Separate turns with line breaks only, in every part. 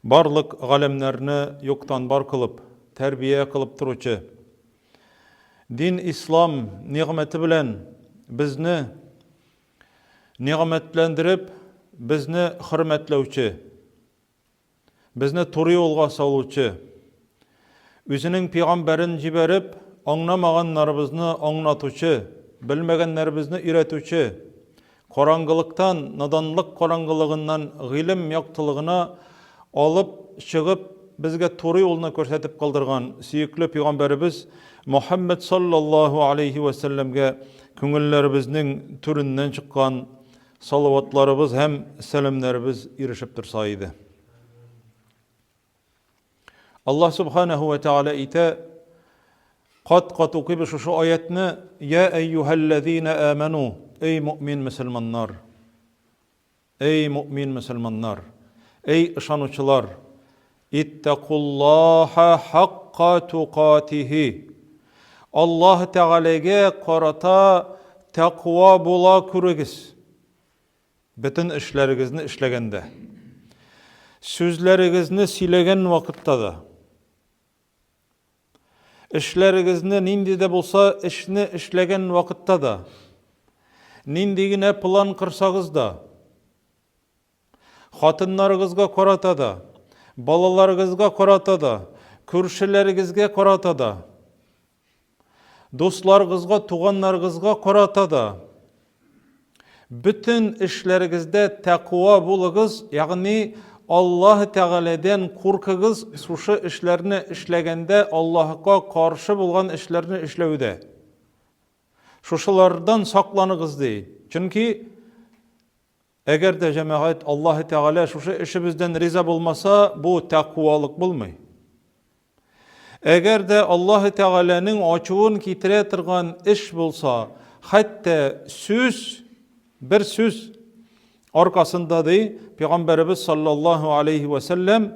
Барлык галемнәрне юктан бар кылып, тәрбия кылып торучы. Дин ислам нигъмәте белән безне нигъмәтләндереп, безне хөрмәтләүче, безне туры юлга салучы, үзенең пәйгамбәрен җибәреп, аңламаганнарыбызны аңлатучы, белмәгәннәребезне өйрәтүче, караңгылыктан, наданлык караңгылыгыннан гыйлем яктылыгына алып чыгып, безгә туры юлны күрсәтеп калдырган сөекле пәйгамбәребез Мөхәммәд саллаллаһу алейхи ва сәлләмгә күңелләребезнең түреннән чыккан салаватларыбыз һәм сәламнәребез ирешеп торса иде. Аллаһ субханаһу ва тааля әйтә, кат укыйбыз шушы аятны: "Я әйюһәлләзина аману", эй мөмин мөселманнар, эй мөмин мөселманнар, эй ышанучылар, иттақуллаха хаққа туқатихи, Аллаһ Тәгаләгә карата тақва була күрегез. Бөтен эшләрегезне эшләгәндә, сүзләрегезне сөйләгән вакытта да, эшләрегезне нинди дә булса эшне эшләгән вакытта да, нинди генә план кырсагыз да, хатыннарыгызга карата да, балаларыгызга карата да, күршеләрегезгә карата да, дусларыгызга, туганнарыгызга карата да, bütün эшләрегездә тақва булыгыз, ягъни Аллаһ Тәгаләдән куркыгыз, шушы эшләрне эшләгәндә Аллаһка каршы булган эшләрне эшләүдә. Шушылардан сакланыгыз ди. Чөнки әгәр дә җәмәгать Аллаһ Тәгалә шушы эшебездән риза булмаса, бу тақвалык булмый. Әгәр дә Аллаһ Тәгаләнең ачуын китерә торган эш булса, хәтта сүз, bir сүз аркасында ди, Пәйгамбәребез саллаллаһу алейхи ва сәлләм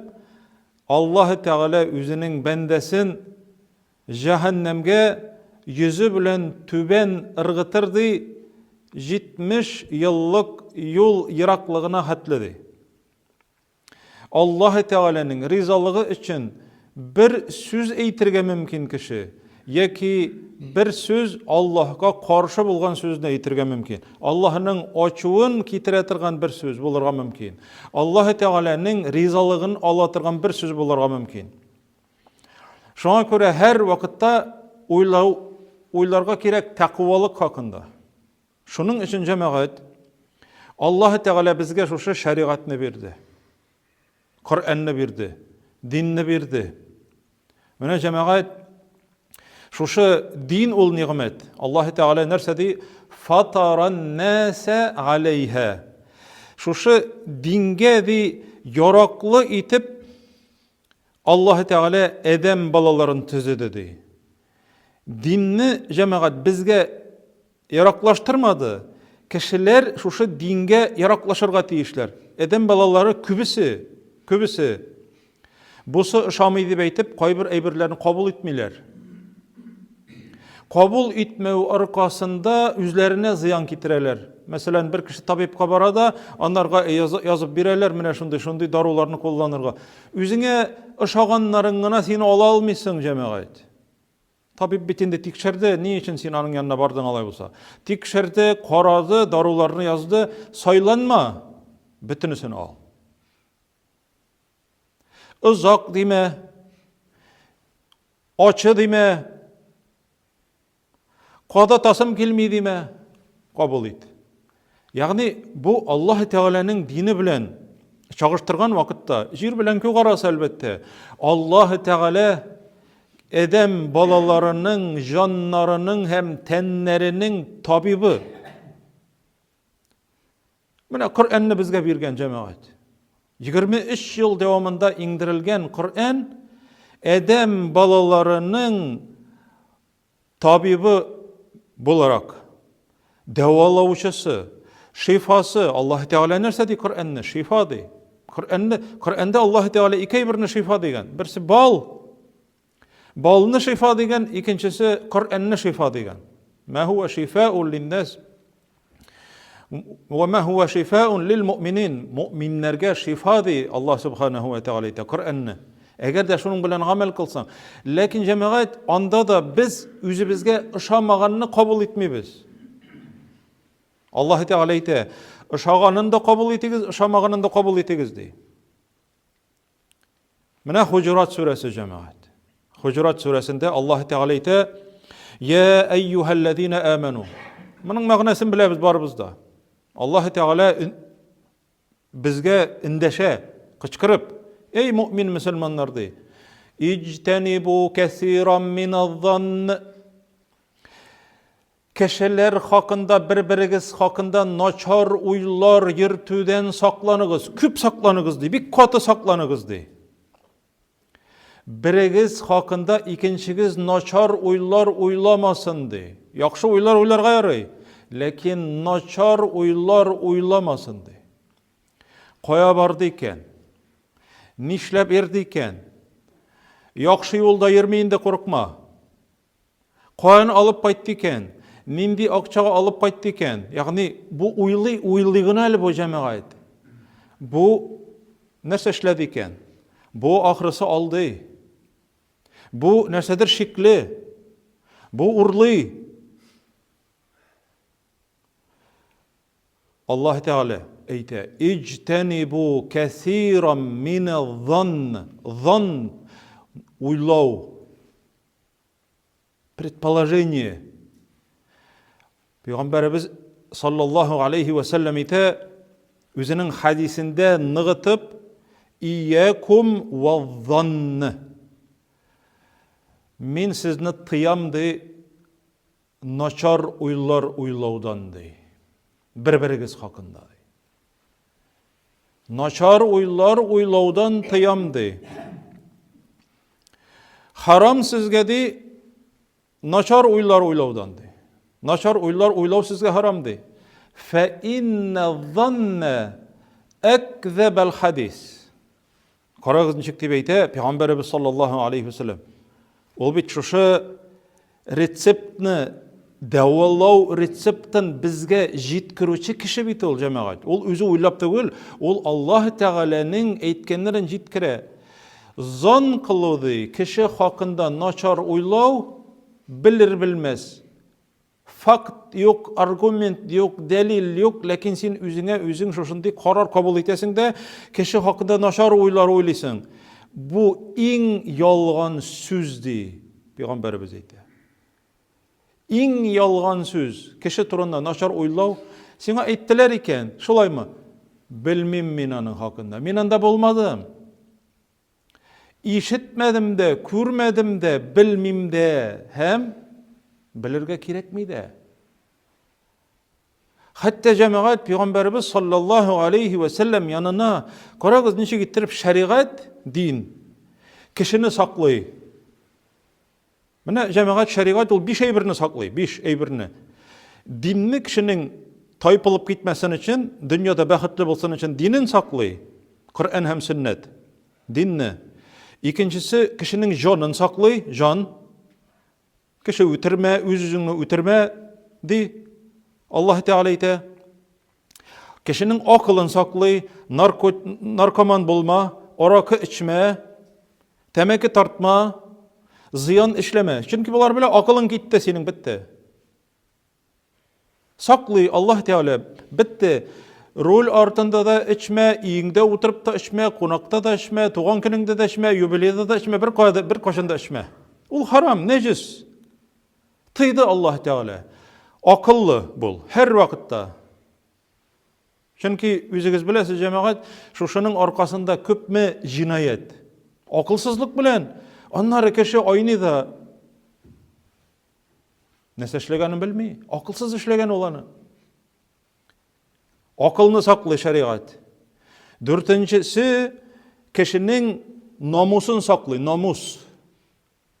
Аллаһ Тәгалә үзенең бәндәсен җәһәннәмгә йөзе белән түбән ыргытыр ди, 70 еллык юл ераклыгына хәтле ди. Аллаһ Тәгаләнең ризалыгы өчен bir сүз әйтергә мөмкин кеше, яки bir сүз Аллаһка каршы булган сүзне әйтергә мөмкин. Аллаһның ачуын китерә торган bir сүз булырга мөмкин. Аллаһ Тәгаләнең ризалыгын ала торган bir сүз булырга мөмкин. Шуңа күрә һәр вакытта уйларга кирәк тақвалык хакында. Шуның өчен җәмәгать Аллаһ Тәгалә безгә шушы шәригатьне бирде. Коръәнне бирде, динне бирде. Менә җәмәгать шушы дин ул нигъмәт. Аллаһ Тәгалә нәрсә ди? Фатаран наса алейха. Шушы дингә ди яраклы итеп Аллаһ Тәгалә адәм балаларын төзеде ди. Динне җәмәгать безгә яраклаштырмады. Кешеләр шушы дингә яраклашырга тиешләр. Адәм балалары күбесе бусы ышамый дип әйтеп, кайбер әйберләрне кабул итмиләр. Кабул итмәү аркасында үзләренә зыян китерәләр. Мәсәлән, bir кеше табибка бара да, анларга язып бирәләр, менә шундый даруларны кулланырга. Үзеңә ышаганнарың гына син ала алмыйсың, җәмәгать. Табиб бит инде тикшерде, ни өчен син аның янына бардың алай булса? Тикшерде, карады, даруларны язды, сайланма, бөтенесен ал. Узак диме, ачы диме, када тасым килми диме, кабул ит. Ягъни бу Аллаһ Тәгаләнең дине белән чагыштырган вакытта, җир белән күк арасы әлбәттә, Аллаһ Тәгалә Адәм балаларының, җаннарының һәм тәннәренең табибы. Менә Коръәнне безгә биргән җәмәгать. 23 ел дәвамында иңдерелгән Коръән Адәм балаларының табибы буларак, дәвалаучысы, шифасы. Аллаһ Тәгалә нәрсә ди Коръәнне? Шифа ди. Коръәндә Аллаһ Тәгалә ике әйберне шифа дигән. Берсе бал. Балны шифа дигән, икенчесе Коръәнне шифа дигән. Ма хуа шифаун линнас. وَمَا هُوَ شِفَاءٌ لِلْمُؤْمِنِينَ Müminlerge şifadır Allah subhanahu ve teala ayta Kur'an'ı. Eğer de şunun bilen amel kılsan. Lakin cemaat anda da biz özümüzge ışanmaganını kabul etmeyiz. Allah Teala ayta ışanganını da kabul etiniz, ışanmaganını da kabul etiniz diye. Mene Hucurat suresi cemaat. Hucurat suresinde Allah Teala ayta Ya eyyühellezine amenu. Bunun mağnasını biliriz barımızda. Allah Teala bizge indeşe, kıçkırıp ey mümin Müslümanlar de İctenibu kesiran minaz-zann Keşeler hakkında birbiriniz hakkında naçar uylar yürütüden saklanıgız. Küp saklanıgız de. Bir katı saklanıgız de. Biriniz hakkında ikinciniz naçar uylar uylamasın de. Yaxşı uylar uylar gayrı. Lakin naçar uylar uylamasın de. Koya bardıyken, nişlep erdiyken, yaxşı yolda yürmeyin de korkma. Koyani alıp qaytdıyken, nindi akçaga alıp qaytdıyken, yani bu uylığını alıp o cemaat. Bu nerse işlediyken, bu ahırısı aldı. Bu nersedir şikli, bu urlı. Allah Teala eyte İctenibu kesiran minaz-zann. Zann uylav. Предположение. Peygamberimiz sallallahu aleyhi ve sellem ite özünün hadisinde nığıtıp İyyakum ve-zann. Min sizni tıyamdı naçar uylar uylavdandı. Bir-biriniz hakkında. Naçar uylar uylavdan tıyamdı. Haram sizge de naçar uylar uylavdandı. Naçar uylar uylav sizge haramdı. Fe inne-zanne ekzebel hadis. Karagızın çıktı beyte Peygamberimiz sallallahu aleyhi ve sellem. Ol bit şuşu reseptni davallav reseptin bizge jitkiruvchi kishi bit ol cemaat. Ol özü uylap tugul, ol Allah Teala'nın aytganlarini jitkire. Zon kılıdı kişi hakkında naçar uylav bilir bilmez. Fakt yok, argument yok, delil yok, lakin sen özün şoşunday karar kabul etesin de kişi hakkında naçar uylar oylaysın. Bu en yalgan sözdü Peygamberimiz aytdı. En yalgan söz. Kişi turunda naçar uylav. Sana ayttılar iken, şolay mı? Bilmem menanın hakkında. Men anda bolmadım. İşitmedim de, görmedim de, bilmem de. Hem bilirge kerek miydi? Hatta cemaat Peygamberimiz sallallahu aleyhi ve sellem yanına karagız neçe getirip şeriat, din. Kişini saklay. Mene cemaat şeriat ol beş eybirini saklay, beş eybirini. Dinni kişinin taypılıp gitmesin için, dünyada baxıtlı bolsun için dinin saklay. Kur'an hem sünnet. Dinni. İkincisi kişinin canını saklay, can. Kişi ütirme, özünü ütirme di. Allah Teala ite. Kişinin akılını saklay, narkoman bulma, orakı içme, temeki tartma, ziyan işleme. Çünkü bunlar bile akılın gitti senin bitti. Saklay Allah Teala bitti. Rol artında da içme, iyinde oturup da içme, konakta da içme, tuğan gününde de içme, yubileyde de içme, bir koşunda içme. Ol haram, necis. Tıydı Allah Teala. Akıllı bul, her vakitte. Çünkü özünüz bilesiz cemaat, şuşanın arkasında köpme cinayet. Akılsızlık bilen, onları kişi aynı da nese işleganı bilmeyi, akılsız işlegan olanı. Akılını saklı şeriat. Dörtüncüsü, kişinin namusun saklı, namus.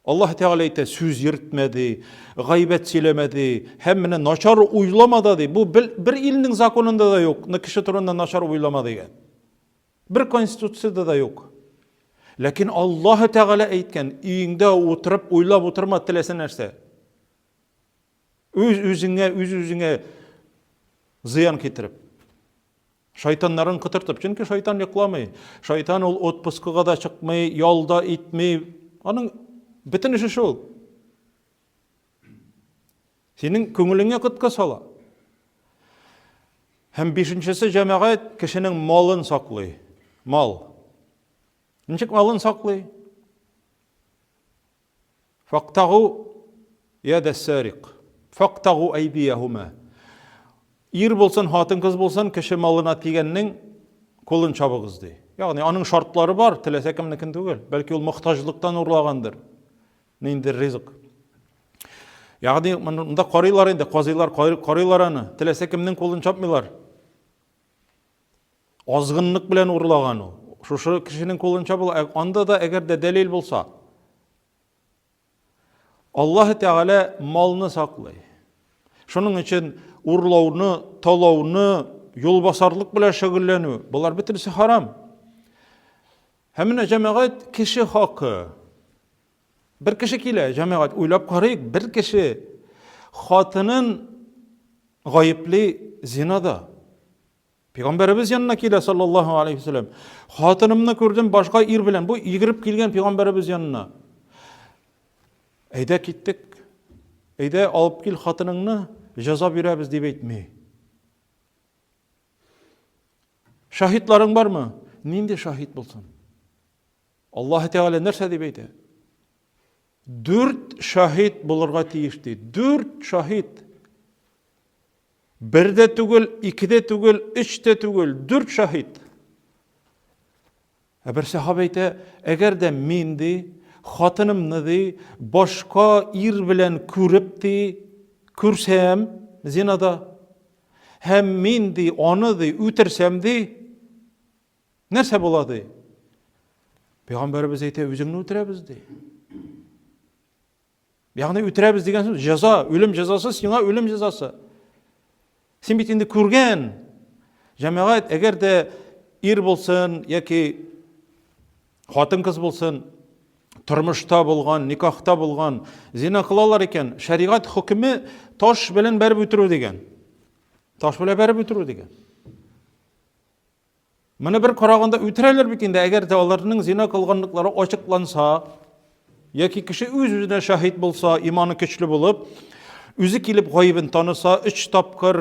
Allah Teala ite söz yırtmedi, gaybet silemedi, hemmine naçar uylamadı. Bu bir ilinin zakonunda da yok. Ne kişi turunda naçar uylamadı. Bir konstitusiyada da yok. Lakin Allah Teala eytken, iyinde oturup, uylap oturma tilesen erse. Öz-özüne Зыян кетіріп. Шайтанларын қытыртып. Çünkü шайтан йоқламай. Шайтан ол отпускыға да шықмай, ялда итмей. Аның бітін іші шол. Сенің көңіліңе қытқа сала. Hem beşinchisi cemaat kişinin malın saklay. Mal. Ничек малын saklay? Faqtagu yada sariq. Faqtagu aybiyahuma. Ir bolsan, hатын kız bolsan, kişi malına тигәннең kolun çabıгыз ди. Ягъни аның шартлары бар, теләсә кемнекен түгел. Бәлки ул мохтаҗлыктан урлагандыр. Ниндер ризык. Ягъни монда карыйлар инде, казыйлар карыйлар аны. Теләсә кемнең колын чапмыйлар. Азгынлык белән урлаган ул. Шушы кешенең колын чабыл, анда да әгәр дә дәлил булса, Аллаһ Тәгалә малны саклый. Шуның өчен урлауны, талауны, юлбасарлык белән шөгыльләнү, булар бөтенесе харам. Һәм менә җәмәгать кеше хакы. Бер кеше килә, җәмәгать уйлап карыйк, бер кеше хатынын гаепле зинада. Peygamberimiz yanına kile sallallahu aleyhi ve sellem. Hatınımını gördüm başka ir bilen. Bu yigirip kilgen Peygamberimiz yanına. Eyde gittik. Eyde alıp kil hatınını jaza beremiz deyip etmeyi. Şahitlerin var mı? Ninde şahit bulsun? Allah Teala nerse deyip eyde? 4 şahit bulurga tiyişti. 4 şahit. Birde түгел, ikide түгел, üçte түгел, 4 şahit. Bir sahabe aytı, eğer de mendi, hatınımны di, başka ir bilen körüpdi, körsem zinada, hem mendi, onu di, ütersem nerse boladı? Peygamberimiz aytı, özüngni üterebiz di. Yani üterebiz degen söz, jaza, ölüm cezası, sana ölüm cezası. Sen bitinde kurgen. Cemaat eğer de ir bolsun yoki hатын kız bolsun, turmuşta bolgan, nikahta bolgan, zina kılalar eken, şeriat hükmü taş bilen berip ötürü degen. Taş bilen berip ötürü degen. Mana bir qaraganda ötüreler bitinde eğer de onlarning zina kılganlıkları açıklansa, yoki kişi öz-özüne şahit bolsa, imanı güçlü bolup, özü kilip gaybın tanısa, 3 tapkır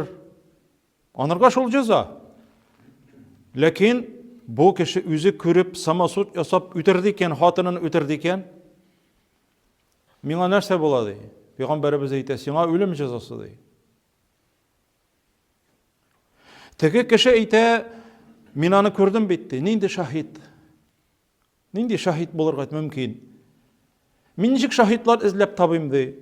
anırga şol ceza. Lakin bu kişi özü körüp, samasut yasap ötürdiyken, hatının ötürdiyken, mina nerse boladı? Peygamberimiz aytı, sana ölüm cezası dey. Teki kişi aytı, minanı gördüm bitti. Nindi şahit? Nindi şahit bulurga mümkün? Mincik şahitlar izlep tabim dey.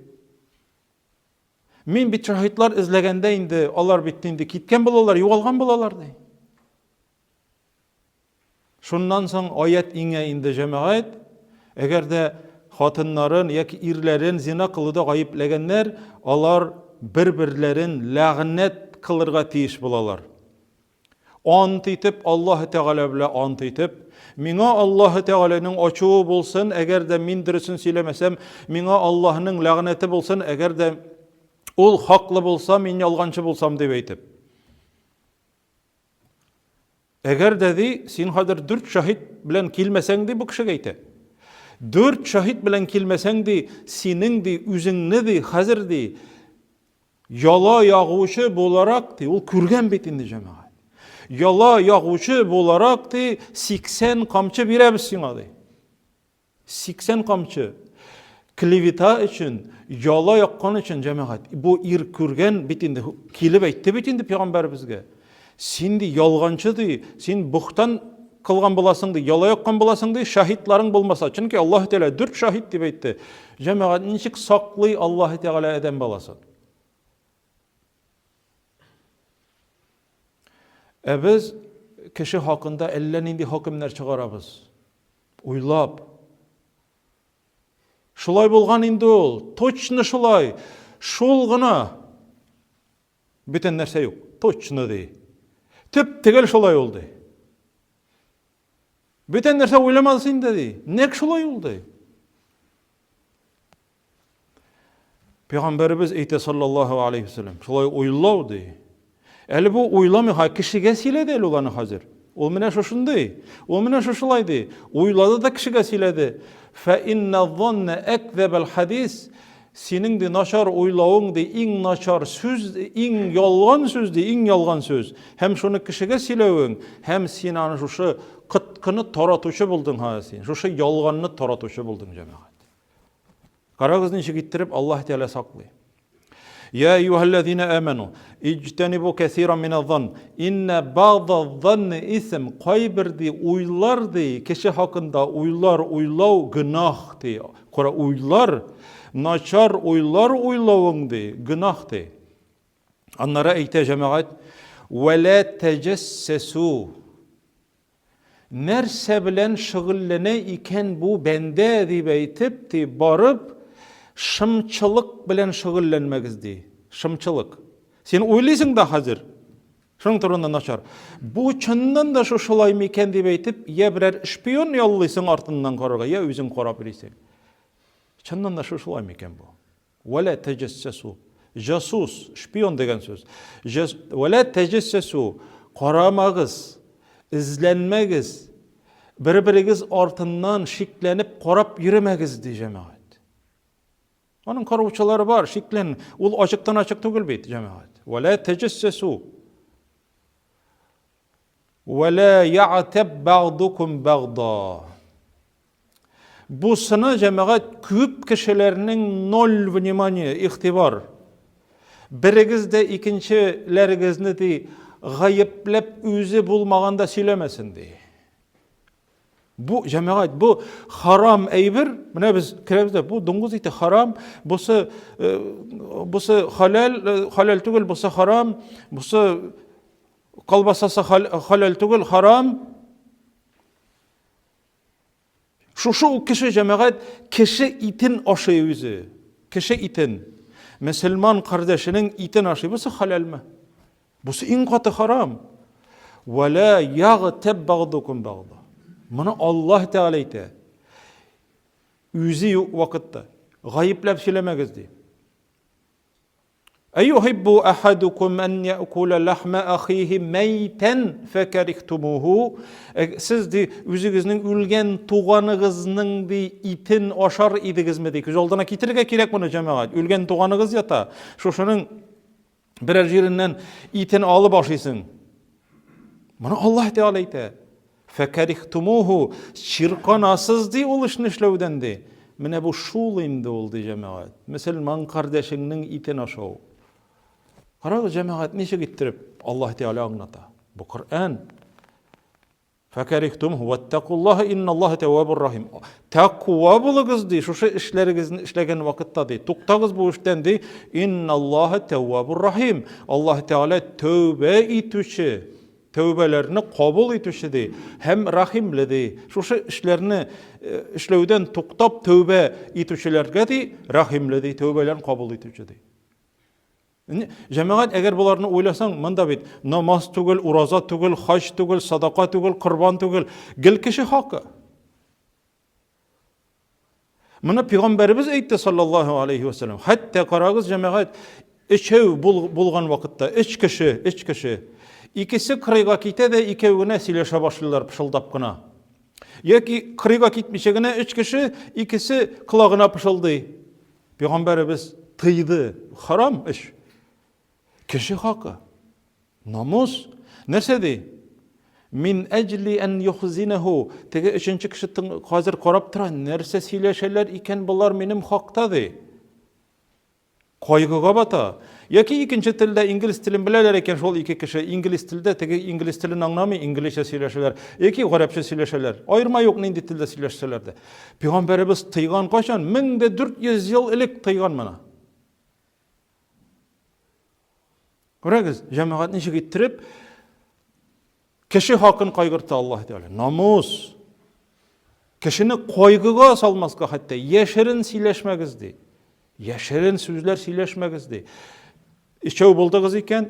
Min bit şahitlar izlegende indi, onlar bittindi, kitken bulalar, yuvalgan bulalar dey. Şundan soň ayet iňe indi cemaat, eger de hatınların yoki irlerin zina kılıda gayiplegenler, alar bir-birlerin lagnet kılırga tiyiş bulalar. Ant etip Allah Teala bilen ant etip, miňa Allah Teala'nın açığı bolsun, eger de min dürüsün söylemesem, miňa Allah'nın lagneti bolsun, eger de ol haklı bolsa, men yalgancı bolsam dep aytip. Eger dedi, sen hadir 4 şahit bilen kilmeseňdi bu kişi aytı. 4 şahit bilen kilmeseňdi, seninди, üzüňnidi, hazirdi. Yala yağuşu bolarakdi, ol kürgen bitindi cemaat. Yala yağuşu bolarakdi, 80 kamçı beremiz siňa di. 80 kamçı. Klivita için, yala yakkan için cemaat. Bu ir kürgen bitindi, kilip aytdı bitindi Peygamberimizge. Sindi yalgancıdı, sen buhtan kılgan bulasındı, yala yakkan bulasındı, şahitlerin bulmasa. Çünkü Allah Teala 4 şahit dep aytdı. Cemaat niçik saklı Allah Teala eden balası. Biz kişi hakkında elle nindi hükümler çıkarabız. Uylap. Şulay bolgan indi ol. Toçny şulay. Şol gına. Biten nerse yok. Toçny dey. Tüp tegel şolay oldu. Biten nerse oylamalısın dedi. Nek şolay oldu? Peygamberimiz aytı sallallahu aleyhi ve sellem. Şolay oylaw dey. Әле бу уйламый, кешегә сөйләде әле уланы хәзер. Ул менә шушындый, ул менә шушылайды. Уйлады да кешегә сөйләде. Фа инна занна акзабал хадис. Синең ди начар уйлавың ди иң начар сүз, иң ялган сүз ди, иң ялган сүз. Һәм шуны кешегә сөйләвең, һәм син аны шушы кыткыны таратучы булдың син. Шушы ялганны таратучы булдың җәмәгать. Карагыз ничек иттереп Аллаһ Тәала саклый. يا أيها الذين آمنوا اجتنبوا كثيرا من الظن إن بعض الظن إثم قайбер ди уйлар ди кеше хакында уйлау гынах ди. Кара уйлар начар уйлар уйлавың ди гынах ди. Аннары әйтә җәмәгать ولا تجسسوا нәрсә белән шөгыльләнә икән бу бәндә дип әйтеп ди барып шымчылык белән шөгыльләнмәгез ди. Шымчылык. Сен уйлыйсың да хәзер. Шуның турында начар. Бу чыннан да шушылай микән дип әйтеп, я берәр шпион яллыйсың артыннан карарга, я үзең карап йөрисең. Чыннан да шушылай микән бу? Вала таҗассасу. Жасус, шпион дигән сүз. Вала таҗассасу. Карамагыз, изләнмәгез. Бер-берегез артыннан шикләнеп карап йөрмәгез ди җәмәгать. Аның караучылары бар, шиклән. Ул ачыктан ачык түгел бит җәмәгать. Вала таҗассасу. Вала я'таб бa'дукум бa'да. Бу сыны җәмәгать күп кешеләрнең ноль внимание, игътибар. Берегез дә икенчеләрегезне ди гаепләп үзе булмаганда сөйләмәсен ди. Бу җәмәгать, бу харам әйбер. Менә без керәбез дә бу дуңгыз ите харам, бусы халал түгел, бусы харам, бусы колбасасы халал түгел, харам. Шушы кеше җәмәгать кеше итен ашый үзе. Кеше итен. Мөселман кардәшенең итен ашый. Бусы халалмы? Бусы иң каты харам. Вала ягтаб бa'дукум бa'да. Моны Аллаһ Тәгалә әйтә. Үзе вакытта гаепләп сөйләмәгез ди. Айюхиббу ахадукум ан я'кула лахма ахиhi майтан факарихтумуху. Сез ди үзегезнең үлгән туганыгызның ди итен ашар идегезме ди. Күз алдына китерергә кирәк моны җәмәгать. Үлгән туганыгыз ята. Шушының берәр җиреннән итен алып ашыйсың. Моны Аллаһ Тәгалә әйтә. Факарихтумуху ширканасыз ди ул эшне эшләүдән ди. Менә бу шул инде ул ди җәмәгать. Мөселман кардәшеңнең итен ашау. Карагыз җәмәгать ничек иттереп Аллаһ Тәгалә аңлата. Бу Коръан. Факарихтумуху ваттакуллаха инналлаха таввабур рахим. Тақва булыгыз ди шушы эшләрегезне эшләгән вакытта ди. Туктагыз бу эштән ди. Инналлаха таввабур рахим. Аллаһ Тәгалә тәүбә итүче. Тәүбәләрне кабул итүче ди, һәм рахимле ди. Шушы эшләрне эшләүдән туктап тәүбә итүчеләргә ди, рахимле ди, тәүбәләрне кабул итүче ди. Җәмәгать, әгәр буларны уйласаң, монда бит намаз түгел, ураза түгел, хаҗ түгел, садака түгел, корбан түгел, гел кеше хакы. Моны Пәйгамбәрбез әйтте саллаллаһу алейхи ва саллям. Хәтта карагыз җәмәгать, өчәү булган вакытта, өч кеше икесе кырыйга китә дә икәүгенә сөйләшә башлыйлар пышылдап кына. Яки кырыйга китмичә генә өч кеше икесе кылагына пышылдый. Пәйгамбәрбез тыйды. Харам эш. Кеше хакы. Намус. Нәрсә ди? Мин әҗли ан юхзинаху. Теге өченче кеше хәзер карап тора. Нәрсә сөйләшәләр икән булар минем хакта ди. Кайгыга бата. Яки икенче телдә инглиз телен беләләр икән шул ике кеше инглиз телдә теге инглиз телен аңламый, инглизчә сөйләшәләр, яки гарәпчә сөйләшәләр. Айырма юк нинди телдә сөйләшсәләр дә. Пәйгамбәрбез тыйган качан? 1400 ел элек тыйган моны. Күрәгез, җәмәгать ничек иттереп кеше хакын кайгырта Аллаһ Тәгалә. Намус. Кешене кайгыга салмаска хәтта яшерен сөйләшмәгез ди. Яшерен сүзләр сөйләшмәгез ди. Икәү булдыгыз икән,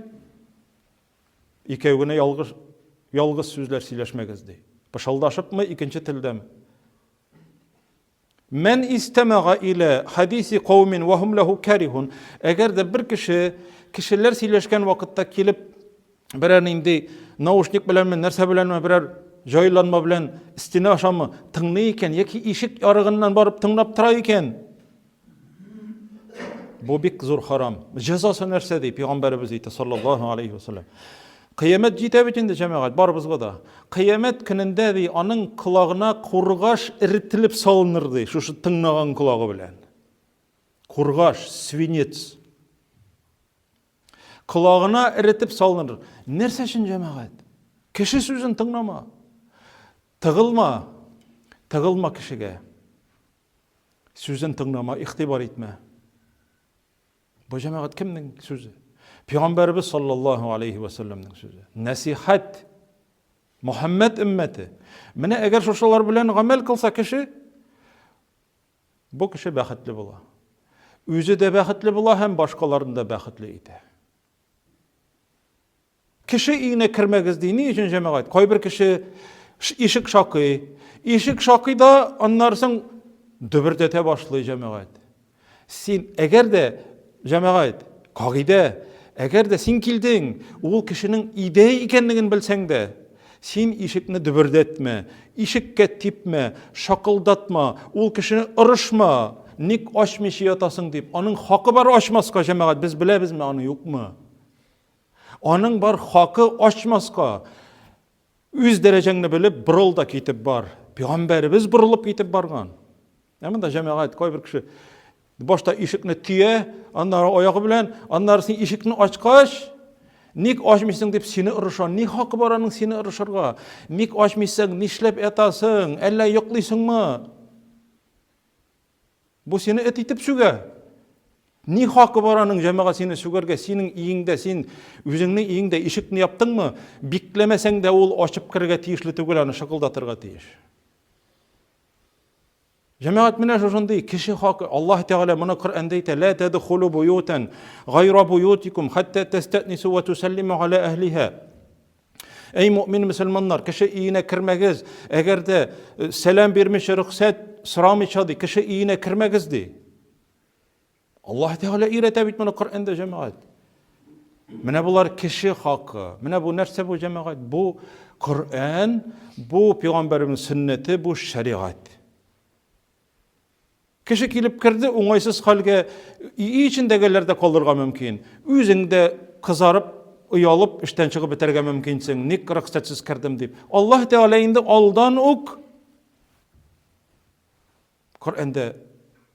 икәүгенә ялгыз сүзләр сөйләшмәгез ди. Пышылдашыпмы икенче телдәме? Мен истамага илә хадиси кавмин ва хум лаху карихун. Әгәр дә бер кешеләр сөйләшкән вакытта килеп Birer indi nauşnik bilenme, nerse bilenme, birer joylanma bilen istine aşamı tınlay iken, yeki işik yarığından barıp tınlap tıra iken, bu bik zor haram. Cezası nerse deyip Peygamberimiz deydi sallallahu aleyhi ve sellem. Kıyamet jite biçinde cemaat bar bizga da. Kıyamet gününde dey anın kulağına kurgaş iritilip salınırdı. Şu tınnagan kulağı bilen. Kurgaş, svinets. Kulağına eritip salınır. Nerse için cemaat? Kişi sözün tınlama. Tığılma. Tığılma kişiye. Sözün tınlama, ihtibar etme. Bu cemaat kimnin sözü? Peygamberimiz sallallahu aleyhi ve sellem'nin sözü. Nasihat. Muhammed ümmeti. Mine eğer şoşalar bilen amel kılsa kişi, bu kişi bəxtli bula. Özü de bəxtli bula, hem başkalarını da bəxtli idi. Kişi iyine kirmek izdiğini için cemaat. Koy bir kişi işik şakı. İşik şakı da anlarsın dübürdete başlıyor cemaat. Sen eğer de cemaat, kagide, eğer de sen kildin, o kişinin ideyi ikenligini bilsen de, sen işikni dübürdetme, işikke tipme, şakıldatma, o kişini ırışma, nik aşmış yatasın deyip, onun hakkı var aşmaska cemaat, biz bilebiz mi, onu yok mu? Onun bar hakkı aşmaska, üz dereceni bilip bırıl da kitip bar. Peygamberimiz bırılıp kitip bargan. Ama da cemaat koy bir kişi başta işikni tiye, anları ayağı bilen, anları sen işikni açkaş, nik açmışsın deyip seni ırışan, nik hakkı baranın seni ırışırga, nik açmışsın, nişlep etasın, elle yoklaysın mı? Bu seni etitip süge. Nik hakkı baranın cemaat seni sügerge, senin iyinde, sen özünün iyinde işikni yaptın mı? Biklemesen de ol açıp kirge tiyişli tügülerini şakıldatırga tiyiş. Cemaat mine şoşunday, kişi hakkı, Allah Teala bana Kur'an'da ite, la tedhulu buyutan gayra buyutikum hatta testetnisu ve tusallimu ala ehliha. Ey mümin Müslümanlar, kişi iyine kirmegiz, eğer de selam vermiş, rıksat sıramışadı, kişi iyine kirmegizdi. Allah Teala irete bit bana Kur'an'da cemaat. Mine bunlar kişi hakkı, mine bu nerse bu cemaat, bu Kur'an, bu Peygamberimiz sünneti, bu şeriat. Kişi kilip kirdi, oňaýsız halga içindegelerde kalırga mümkin. Özüňde kızarıp, uyalıp, işten çıkıp biterge mümkinsin. Nik rıksatsız kirdim deyip. Allah Teala indi aldan ok. Kur'an'da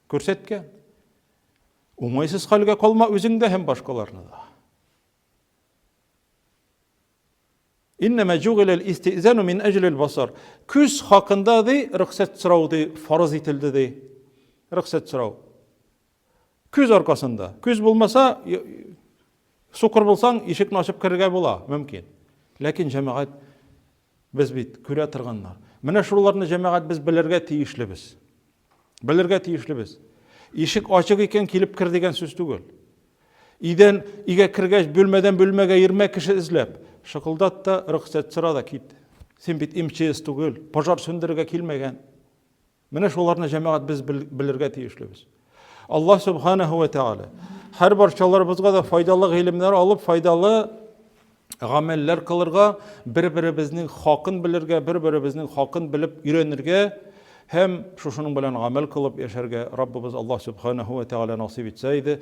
görsetken. Oňaýsız halga kalma özüňde hem başkalarına da. İnneme ju'ilel istizanu min eclil basar. Küs hakkında da rıksat sırawdy farz etildi de. Rıksat sırav. Küz arkasında. Küz bulmasa, sukur bulsan, işikni açıp kirge bula, mümkin. Lakin cemaat, biz bit, küre tırganlar. Mine şuralarını cemaat biz bilirge tiyişlibiz. Bilirge tiyişlibiz. İşik açık iken kilip kir degen söz tügül. İden, ige kirgeç, bölmeden bölmege 20 kişi izlep. Şakıldat da rıksat sıra da kit. Sen bit imçiyiz tügül. Pojar söndürge kilmegen. Mine şolarını cemaat biz bilirge tiyişlibiz. Allah subhanahu ve teala her barçalarımızga da faydalı ilimler alıp faydalı ameller kılırga, bir-birimizning hakkın bilirge, bir-birimizning hakkın bilip öğrenirge, hem şuşunun bilen amel kılıp yaşarga Rabbimiz Allah subhanahu ve teala nasip etseydi.